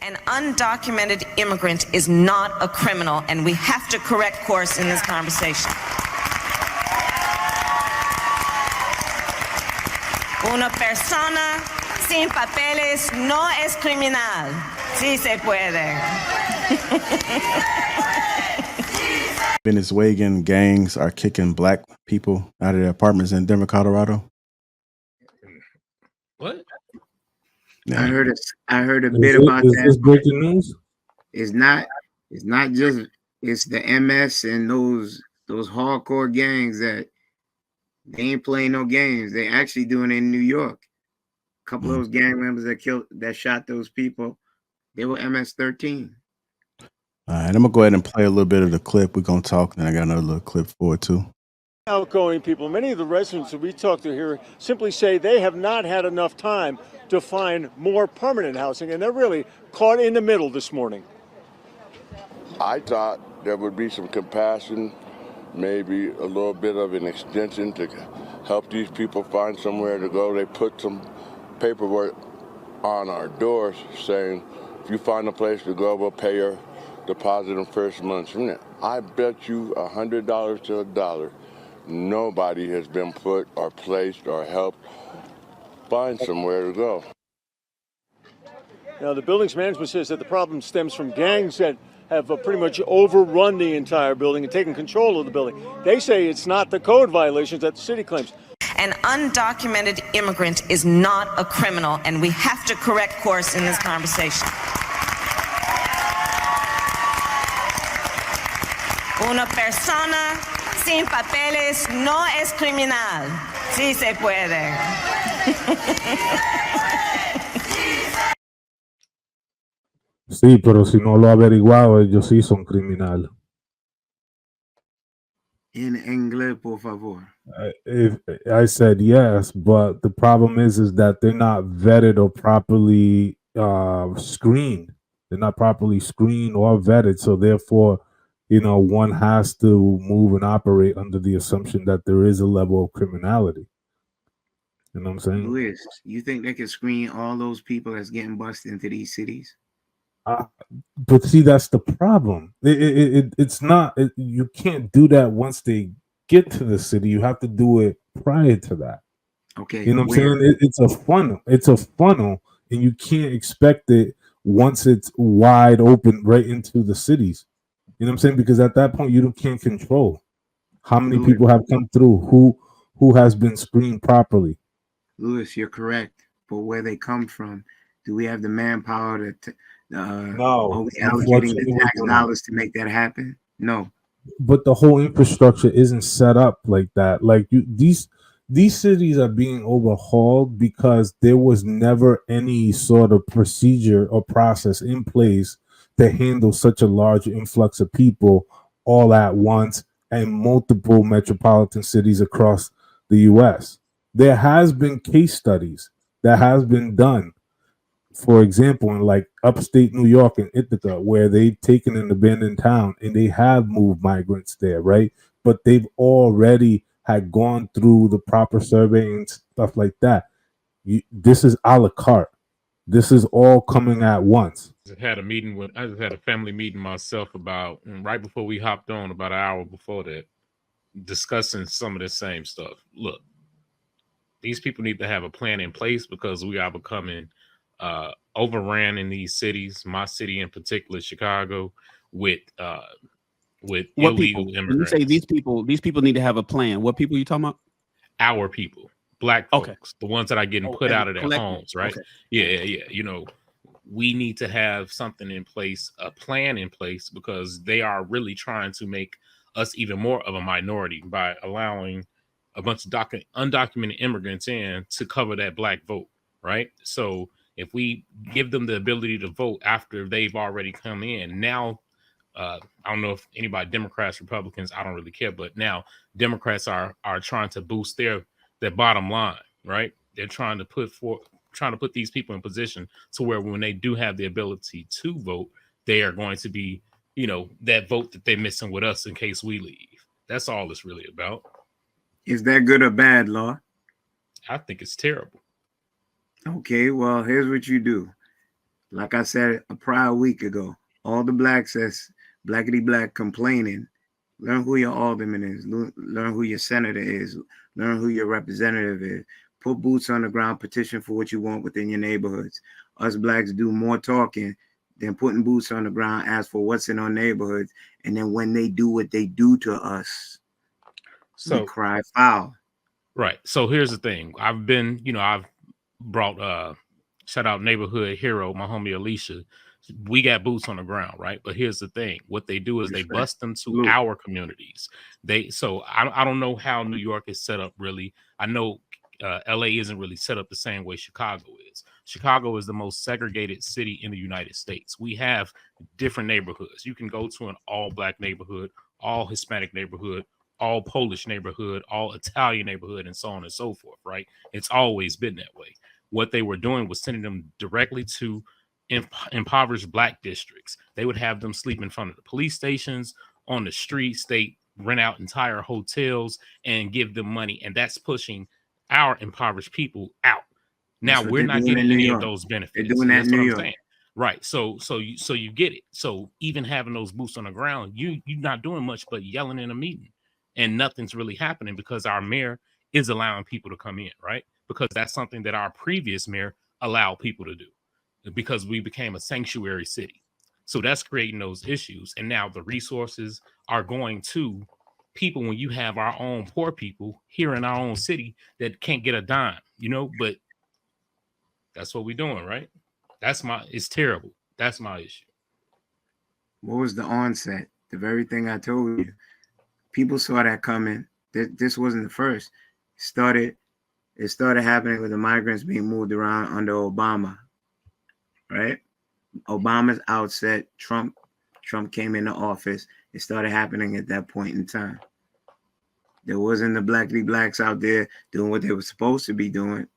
An undocumented immigrant is not a criminal, and we have to correct course in this conversation. Una persona sin papeles no es criminal. Sí se puede. Venezuelan gangs are kicking black people out of their apartments in Denver, Colorado. What? Yeah. I heard a bit about that. Is this breaking news? It's not just it's the MS and those hardcore gangs that they ain't playing no games. They actually doing it in New York. A couple of those gang members that shot those people, they were MS-13. All right, I'm gonna go ahead and play a little bit of the clip. We're gonna talk, and I got another little clip for it too. Outgoing people, many of the residents that we talked to here simply say they have not had enough time to find more permanent housing, and they're really caught in the middle this morning. I thought there would be some compassion, maybe a little bit of an extension to help these people find somewhere to go. They put some paperwork on our doors saying, if you find a place to go, we'll pay your deposit in first month. I bet you $100 to $1. Nobody has been put or placed or helped find somewhere to go. Now, the building's management says that the problem stems from gangs that have pretty much overrun the entire building and taken control of the building. They say it's not the code violations that the city claims. An undocumented immigrant is not a criminal, and we have to correct course in this conversation. Una persona sin papeles no es criminal. Sí se puede. Sí, pero si no lo ha averiguado, ellos sí son criminales. En inglés, por favor. If I said yes, but the problem is that they're not vetted or properly screened. They're not properly screened or vetted, so therefore, one has to move and operate under the assumption that there is a level of criminality. You know what I'm saying? Luis, you think they can screen all those people that's getting busted into these cities? But see, that's the problem. It's not. You can't do that once they get to the city. You have to do it prior to that. Okay. You know what I'm saying? It's a funnel. It's a funnel, and you can't expect it once it's wide open right into the cities. You know what I'm saying? Because at that point, you can't control how many people have come through, who has been screened properly. Louis, you're correct. But where they come from, do we have the manpower to no, are we allocating the tax dollars to make that happen? No. But the whole infrastructure isn't set up like that. Like these cities are being overhauled because there was never any sort of procedure or process in place to handle such a large influx of people all at once and multiple metropolitan cities across the U.S. There has been case studies that has been done. For example, in like upstate New York and Ithaca, where they've taken an abandoned town and they have moved migrants there, right? But they've already had gone through the proper survey and stuff like that. This is a la carte. This is all coming at once. I just had a family meeting myself about right before we hopped on, about an hour before that, discussing some of the same stuff. Look, these people need to have a plan in place because we are becoming overran in these cities. My city in particular, Chicago, with illegal immigrants. When you say these people need to have a plan. What people are you talking about? Our people, black folks, okay. The ones that are getting put out of their homes, right? Okay. Yeah. We need to have something in place, a plan in place, because they are really trying to make us even more of a minority by allowing a bunch of undocumented immigrants in to cover that black vote, right? So if we give them the ability to vote after they've already come in, now, I don't know if anybody, Democrats, Republicans, I don't really care, but now Democrats are trying to boost their bottom line, right? They're trying to put these people in position to where when they do have the ability to vote, they are going to be, that vote that they're missing with us in case we leave. That's all it's really about. Is that good or bad, Law? I think it's terrible. Okay, well, here's what you do. Like I said a prior week ago, all the blacks that's blackity black complaining, learn who your alderman is, learn who your senator is, learn who your representative is. Put boots on the ground, petition for what you want within your neighborhoods. Us blacks do more talking than putting boots on the ground, ask for what's in our neighborhoods. And then when they do what they do to us, we cry foul. Right. So here's the thing. I've brought shout out neighborhood hero, my homie Alicia. We got boots on the ground, right? But here's the thing: what they do is they bust them to our communities. I don't know how New York is set up really. I know LA isn't really set up the same way Chicago is. Chicago is the most segregated city in the United States. We have different neighborhoods. You can go to an all black neighborhood, all Hispanic neighborhood, all Polish neighborhood, all Italian neighborhood, and so on and so forth, right? It's always been that way. What they were doing was sending them directly to impoverished black districts. They would have them sleep in front of the police stations, on the streets. They rent out entire hotels and give them money. And that's pushing our impoverished people out. Now we're not getting any of those benefits. They're doing that in New York. Right. So you get it. So even having those boots on the ground, you're not doing much but yelling in a meeting. And nothing's really happening because our mayor is allowing people to come in, right? Because that's something that our previous mayor allowed people to do because we became a sanctuary city. So that's creating those issues. And now the resources are going to people when you have our own poor people here in our own city that can't get a dime, but that's what we're doing, right? It's terrible. That's my issue. What was the onset? The very thing I told you. People saw that coming. This wasn't the first. It started happening with the migrants being moved around under Obama, right? Obama's outset, Trump came into office. It started happening at that point in time. There wasn't the blackity blacks out there doing what they were supposed to be doing,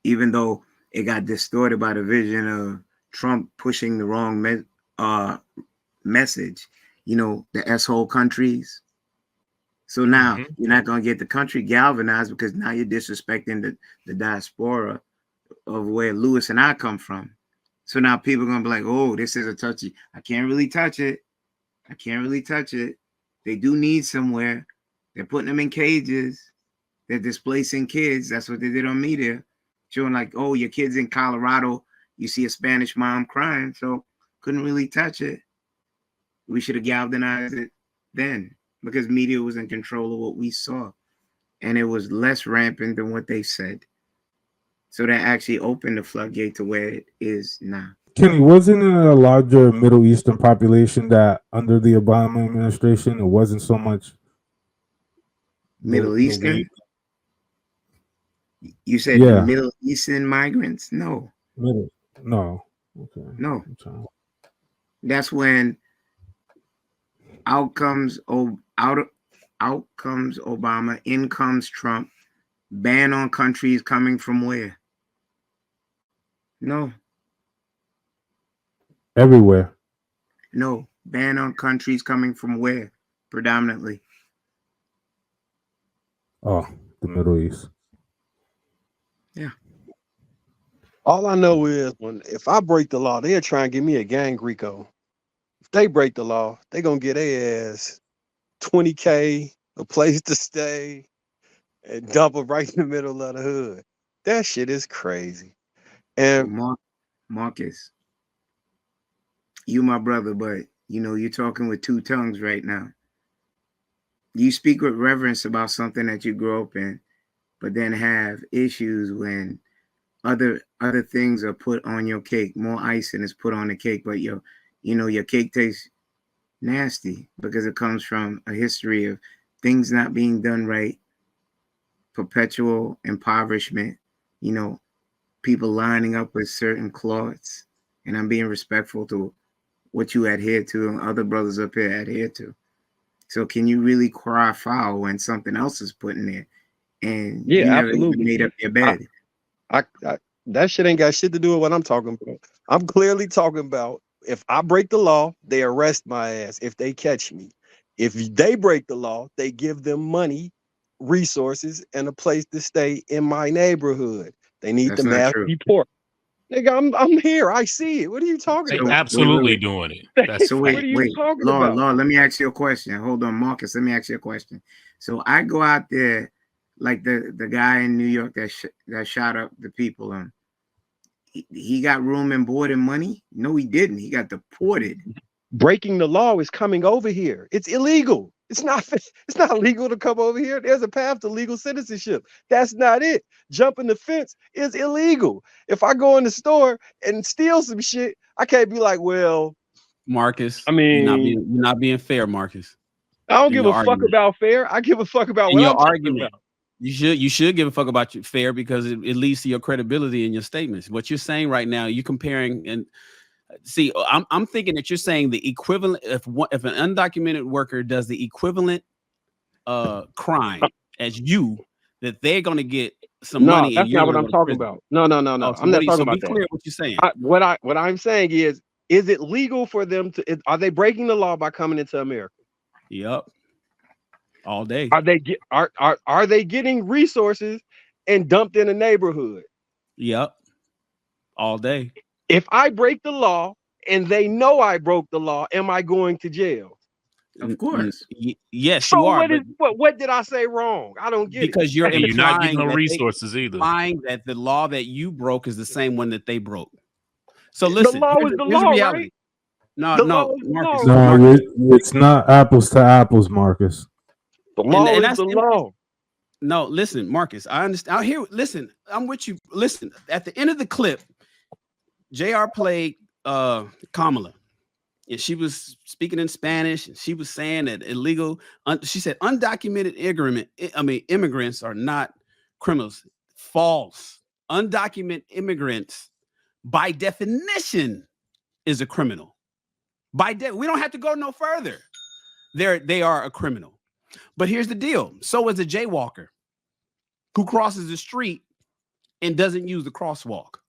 even though it got distorted by the vision of Trump pushing the wrong message. The S-hole countries. So now you're not going to get the country galvanized because now you're disrespecting the diaspora of where Lewis and I come from. So now people are going to be like, oh, this is a touchy. I can't really touch it. They do need somewhere. They're putting them in cages. They're displacing kids. That's what they did on media. Showing like, oh, your kid's in Colorado. You see a Spanish mom crying. So couldn't really touch it. We should have galvanized it then because media was in control of what we saw. And it was less rampant than what they said. So that actually opened the floodgate to where it is now. Kenny, wasn't it a larger Middle Eastern population that under the Obama administration, it wasn't so much Middle Eastern? You said the Middle Eastern migrants? No. No. Okay. No. That's when out comes Obama, in comes Trump, ban on countries coming from where? No. Everywhere. No. Ban on countries coming from where? Predominantly. Oh, the Middle East. Yeah. All I know is if I break the law, they'll try and give me a gang RICO. If they break the law, they're going to get their ass $20K, a place to stay, and dump them right in the middle of the hood. That shit is crazy. And Marcus, you my brother, but you're talking with two tongues right now. You speak with reverence about something that you grew up in, but then have issues when other things are put on your cake. More icing is put on the cake, but your cake tastes nasty because it comes from a history of things not being done right, perpetual impoverishment, people lining up with certain cloths. And I'm being respectful to what you adhere to and other brothers up here adhere to. So can you really cry foul when something else is put in there and you never even made up your bed? I that shit ain't got shit to do with what I'm talking about. I'm clearly talking about if I break the law, they arrest my ass if they catch me. If they break the law, they give them money, resources, and a place to stay in my neighborhood. They need the mass report. Nigga, I'm here. I see it. What are you talking They about? absolutely doing it. That's So What are you talking Lord, about? Lord, let me ask you a question. Hold on, Marcus. Let me ask you a question. So I go out there, like the guy in New York that shot up the people. He got room and board and money? No, he didn't. He got deported. Breaking the law is coming over here. It's illegal. It's not legal to come over here. There's a path to legal citizenship. That's not it. Jumping the fence is illegal. If I go in the store and steal some shit, I can't be like, well, Marcus, I mean, you're not being fair, Marcus. I don't in give your a fuck argument. about fair. I give a fuck about In what your I'm talking argument, about. you should give a fuck about your fair because it leads to your credibility in your statements. What you're saying right now, you're comparing and see. I'm thinking that you're saying the equivalent if an undocumented worker does the equivalent crime as you, that they're going to get some No, money and that's you're not going what to I'm go to talking prison. about. No. Oh, so I'm not talking so be about that. clear what you're saying. What I'm saying is it legal for them to? Are they breaking the law by coming into America? Yep. All day. Are they getting resources and dumped in a neighborhood? Yep. All day. If I break the law and they know I broke the law, am I going to jail? Of course. Yes, So you are. what did I say wrong? I don't get because it. you're And you're not getting implying no that resources either. implying that the law that you broke is the same one that they broke. So The listen, law is the here's the law, reality. right? No, The no, law is the Marcus. law. No, it's not apples to apples, Marcus. The law and is that's the law. No, listen, Marcus. I understand. Out here, listen. I'm with you. Listen. At the end of the clip, JR played Kamala, and she was speaking in Spanish, and she was saying that she said undocumented immigrants are not criminals. False. Undocumented immigrants, by definition, is a criminal. We don't have to go no further. They are a criminal. But here's the deal. So is a jaywalker who crosses the street and doesn't use the crosswalk.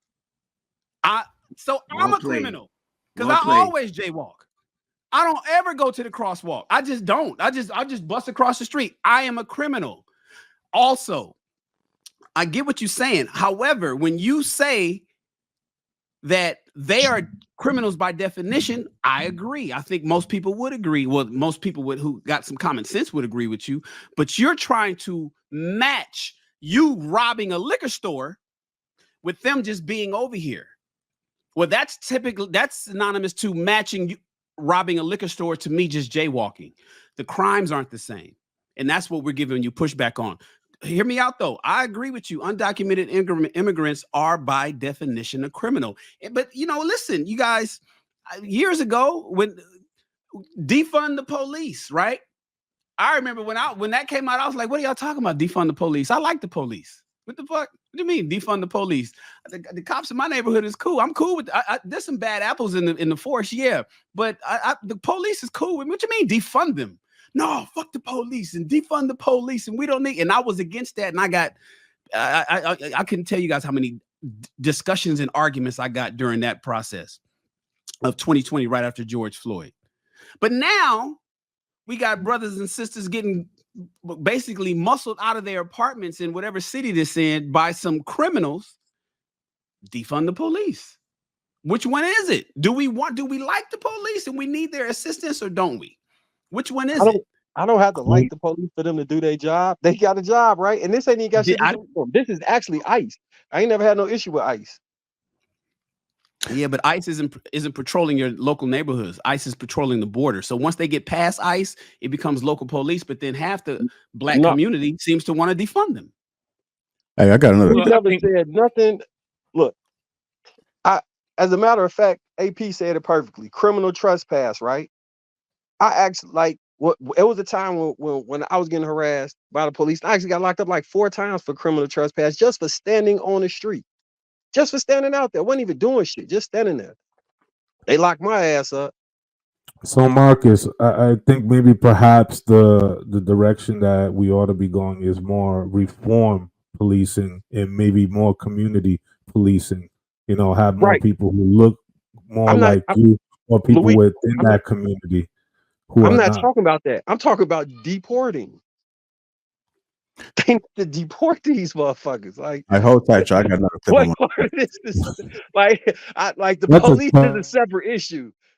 I'm a criminal because I always jaywalk. I don't ever go to the crosswalk. I just don't. I just bust across the street. I am a criminal. Also, I get what you're saying. However, when you say that they are criminals by definition, I agree. I think most people would agree. Well, most people who got some common sense would agree with you. But you're trying to match you robbing a liquor store with them just being over here. Well, that's synonymous to matching you robbing a liquor store to me just jaywalking. The crimes aren't the same. And that's what we're giving you pushback on. Hear me out, though. I agree with you. Undocumented immigrants are by definition a criminal. But, listen, you guys, years ago, when defund the police, right? I remember when that came out, I was like, what are y'all talking about? Defund the police. I like the police. What the fuck? What do you mean defund the police? The cops in my neighborhood is cool. I'm cool with there's some bad apples in the force, yeah. But the police is cool. What you mean defund them? No, fuck the police and defund the police, and we don't need. And I was against that, and I got. I couldn't tell you guys how many discussions and arguments I got during that process of 2020, right after George Floyd. But now we got brothers and sisters getting basically muscled out of their apartments in whatever city they're in by some criminals. Defund the police. Which one is it? Do we like the police and we need their assistance, or don't we? Which one is it? I don't have to like the police for them to do their job. They got a job, right? And this ain't even got shit to do with them. This is actually ICE. I ain't never had no issue with ICE. Yeah, but ICE isn't patrolling your local neighborhoods. ICE is patrolling the border. So once they get past ICE, it becomes local police. But then half the black community seems to want to defund them. Hey, I got another. We never said nothing. Look, as a matter of fact, AP said it perfectly. Criminal trespass, right? I actually it was a time when I was getting harassed by the police. I actually got locked up like 4 times for criminal trespass just for standing on the street. Just for standing out there. Wasn't even doing shit, just standing there. They locked my ass up. So Marcus, I think maybe perhaps the direction that we ought to be going is more reform policing and maybe more community policing. Have more people who look more like you, or people within that community. I'm not talking about that. I'm talking about deporting. They need to deport these motherfuckers. Like, I hold tight, y'all. I got another clip. what on my- part of this is like? Like the That's a police is a separate issue,